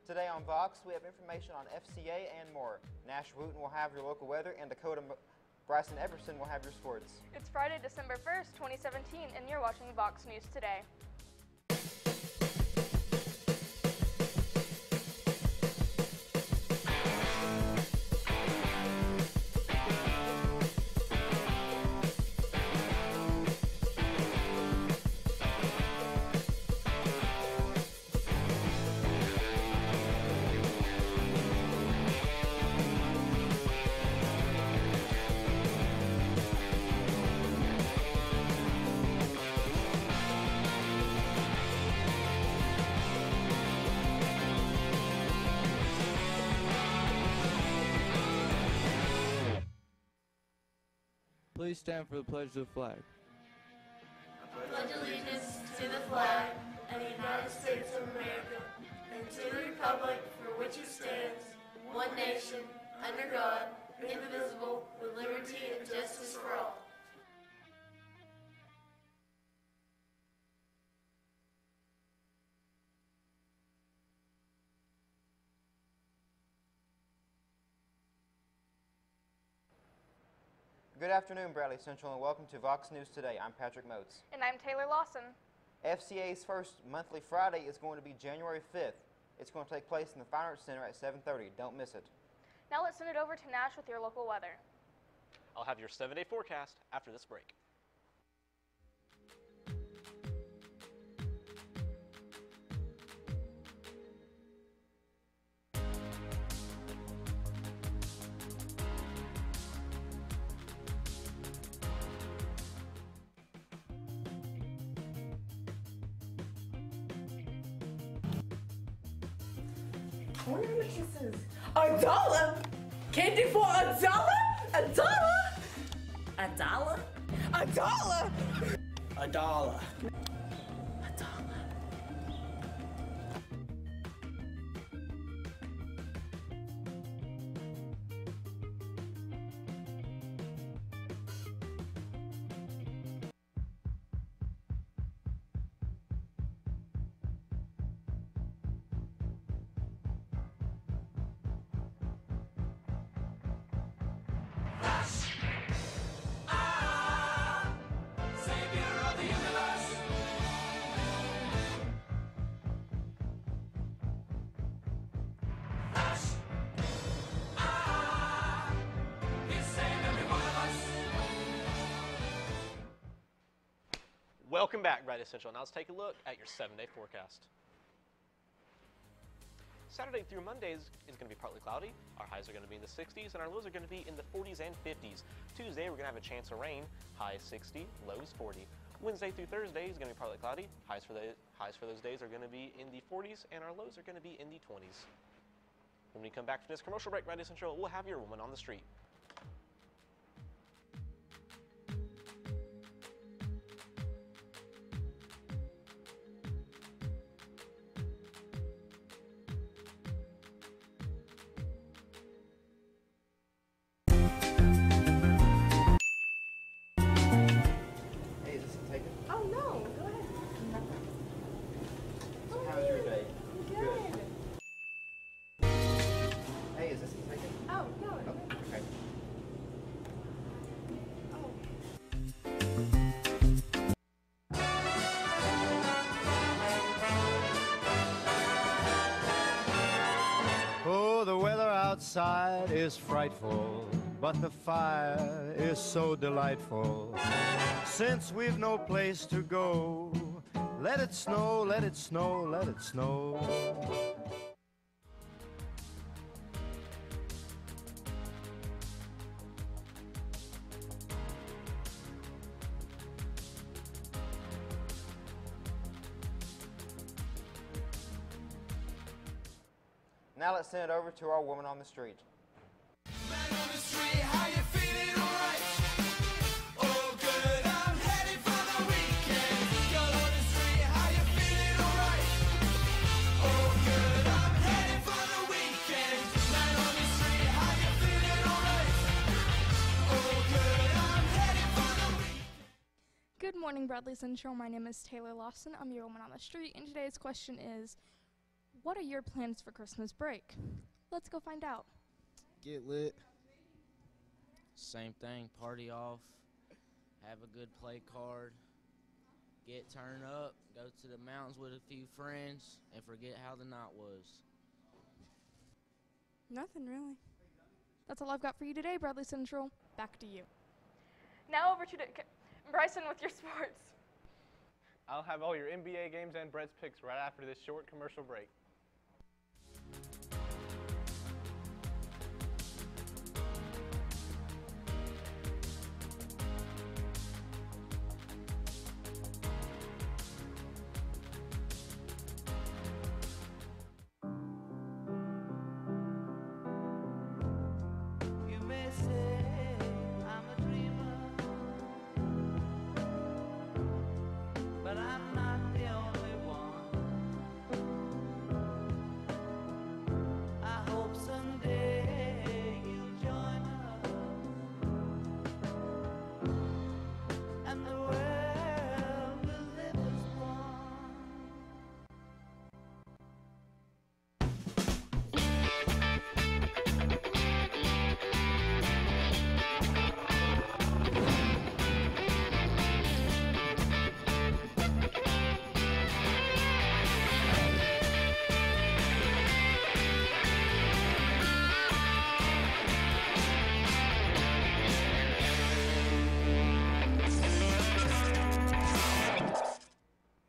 Today on Vox, we have information on FCA and more. Nash Wooten will have your local weather, and Bryson Everson will have your sports. It's Friday, December 1st, 2017, and you're watching Vox News Today. Please stand for the pledge of the flag. I pledge allegiance to the flag of the United States of America and to the republic for which it stands, one nation, under God, indivisible, with liberty and justice for all. Good afternoon, Bradley Central, and welcome to Vox News Today. I'm Patrick Motes. And I'm Taylor Lawson. FCA's first monthly Friday is going to be January 5th. It's going to take place in the Fine Arts Center at 7:30. Don't miss it. Now let's send it over to Nash with your local weather. I'll have your 7-day forecast after this break. I wonder how much this is. $1? Candy for $1? $1? $1? $1? $1. Welcome back, Bright Essential. Now let's take a look at your 7-day forecast. Saturday through Monday is going to be partly cloudy. Our highs are going to be in the 60s, and our lows are going to be in the 40s and 50s. Tuesday, we're going to have a chance of rain. Highs 60, lows 40. Wednesday through Thursday is going to be partly cloudy. Highs for those days are going to be in the 40s, and our lows are going to be in the 20s. When we come back from this commercial break, Bright Essential, we'll have your woman on the street. Outside is frightful, but the fire is so delightful. Since we've no place to go, let it snow, let it snow, let it snow. Now let's send it over to our woman on the street. Man on the street, how you feeling? All right? Oh, good, I'm headed for the weekend. Girl on the street, how you feeling? All right? Oh, good, I'm headed for the weekend. Man on the street, how you feeling? All right? Oh, good, I'm headed for the weekend. Good morning, Bradley Central. My name is Taylor Lawson. I'm your woman on the street, and today's question is, What are your plans for Christmas break? Let's go find out. Get lit. Same thing, party off, have a good play card, get turned up, go to the mountains with a few friends, and forget how the night was. Nothing really. That's all I've got for you today, Bradley Central. Back to you. Now over to Bryson with your sports. I'll have all your NBA games and Brett's picks right after this short commercial break. You may say I'm a dreamer, but I'm not the only one. I hope someday you'll join us, and the world will live as one.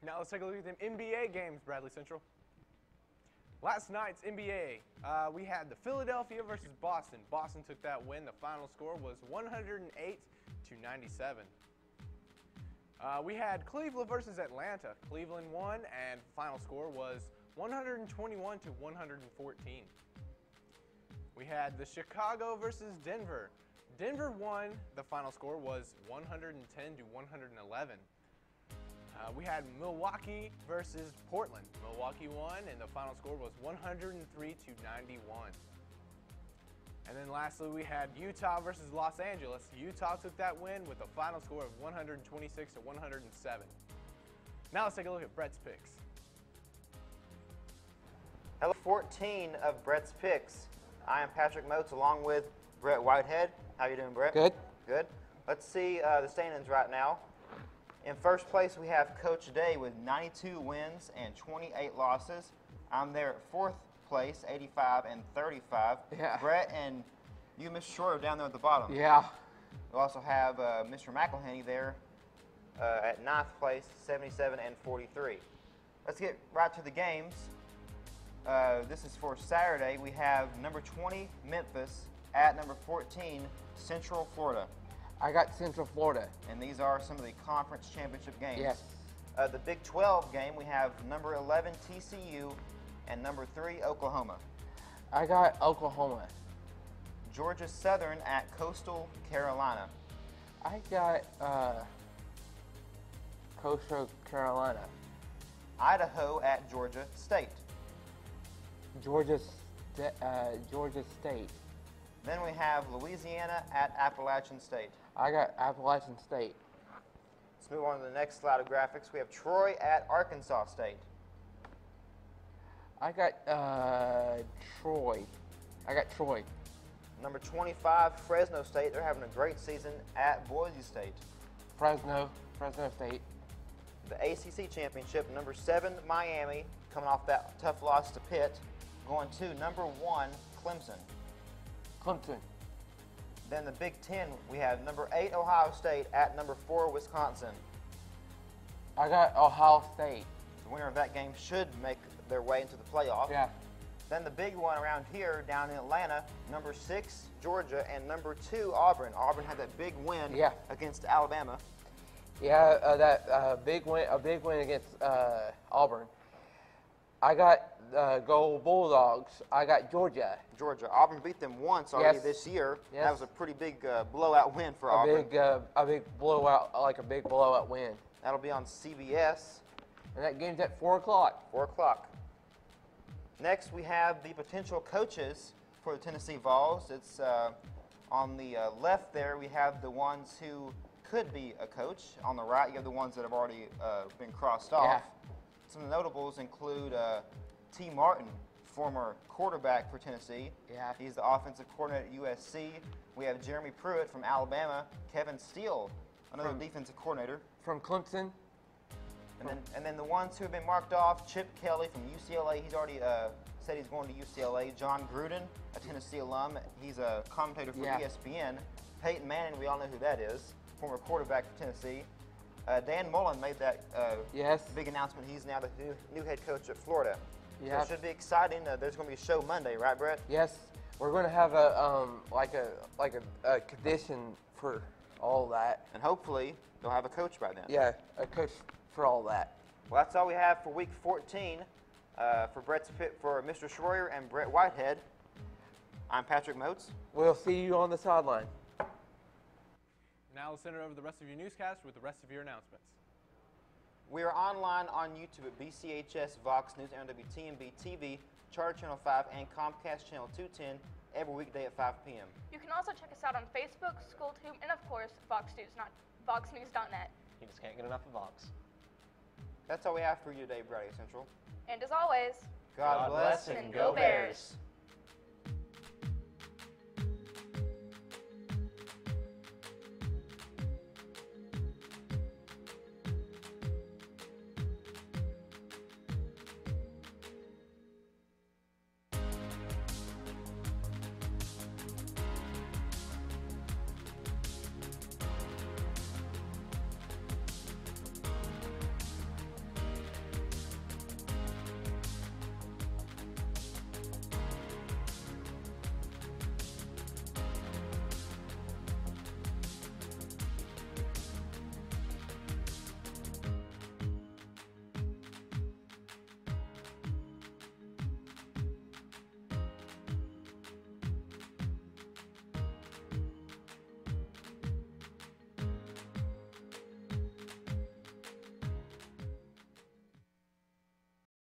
Now let's take a look at them NBA games, Bradley Central. Last night's NBA, we had the Philadelphia versus Boston. Boston took that win. The final score was 108-97. We had Cleveland versus Atlanta. Cleveland won, and final score was 121-114. We had the Chicago versus Denver. Denver won. The final score was 110-111. We had Milwaukee versus Portland. Milwaukee won, and the final score was 103-91. And then lastly, we had Utah versus Los Angeles. Utah took that win with a final score of 126-107. Now let's take a look at Brett's picks. Hello, 14 of Brett's picks. I am Patrick Motes along with Brett Whitehead. How you doing, Brett? Good. Good. Let's see the standings right now. In first place, we have Coach Day with 92 wins and 28 losses. I'm there at fourth place, 85 and 35. Yeah. Brett and you, Mr. Short, are down there at the bottom. Yeah. We also have Mr. McElhenney there at ninth place, 77 and 43. Let's get right to the games. This is for Saturday. We have number 20, Memphis, at number 14, Central Florida. I got Central Florida. And these are some of the conference championship games. Yes. The Big 12 game, we have number 11, TCU, and number 3, Oklahoma. I got Oklahoma. Georgia Southern at Coastal Carolina. I got Coastal Carolina. Idaho at Georgia State. Georgia State. Then we have Louisiana at Appalachian State. I got Appalachian State. Let's move on to the next slide of graphics. We have Troy at Arkansas State. I got Troy. I got Troy. Number 25, Fresno State. They're having a great season at Boise State. Fresno State. The ACC Championship, number 7, Miami, coming off that tough loss to Pitt, going to number 1, Clemson. Clemson. Then the Big 10, we have number 8, Ohio State, at number 4, Wisconsin. I got Ohio State. The winner of that game should make their way into the playoff. Yeah. Then the big one around here, down in Atlanta, number 6, Georgia, and number 2, Auburn. Auburn had that big win against Alabama. Yeah, that big win against Auburn. I got Go Bulldogs. I got Georgia. Georgia. Auburn beat them once already this year. Yes. That was a pretty big blowout win for Auburn. A big blowout, like a big blowout win. That'll be on CBS. And that game's at 4 o'clock. 4 o'clock. Next, we have the potential coaches for the Tennessee Vols. It's on the left there, we have the ones who could be a coach. On the right, you have the ones that have already been crossed off. Some of the notables include T. Martin, former quarterback for Tennessee. Yeah. He's the offensive coordinator at USC. We have Jeremy Pruitt from Alabama. Kevin Steele, another defensive coordinator. From Clemson. And then the ones who have been marked off, Chip Kelly from UCLA. He's already said he's going to UCLA. John Gruden, a Tennessee alum. He's a commentator for ESPN. Peyton Manning, we all know who that is, former quarterback for Tennessee. Dan Mullen made that big announcement. He's now the new head coach at Florida. So it should be exciting. There's going to be a show Monday, right, Brett? Yes. We're going to have a a condition for all that. And hopefully they'll have a coach by then. Yeah, a coach for all that. Well, that's all we have for Week 14. For Mr. Schroyer and Brett Whitehead, I'm Patrick Moats. We'll see you on the sideline. Now let's send it over the rest of your newscast with the rest of your announcements. We are online on YouTube at BCHS VOX News, WTMB TV, Charter Channel 5, and Comcast Channel 210 every weekday at 5 p.m. You can also check us out on Facebook, SchoolTube, and of course, Vox News, not VoxNews.net. You just can't get enough of Vox. That's all we have for you today, Brady Central. And as always, God bless and go Bears.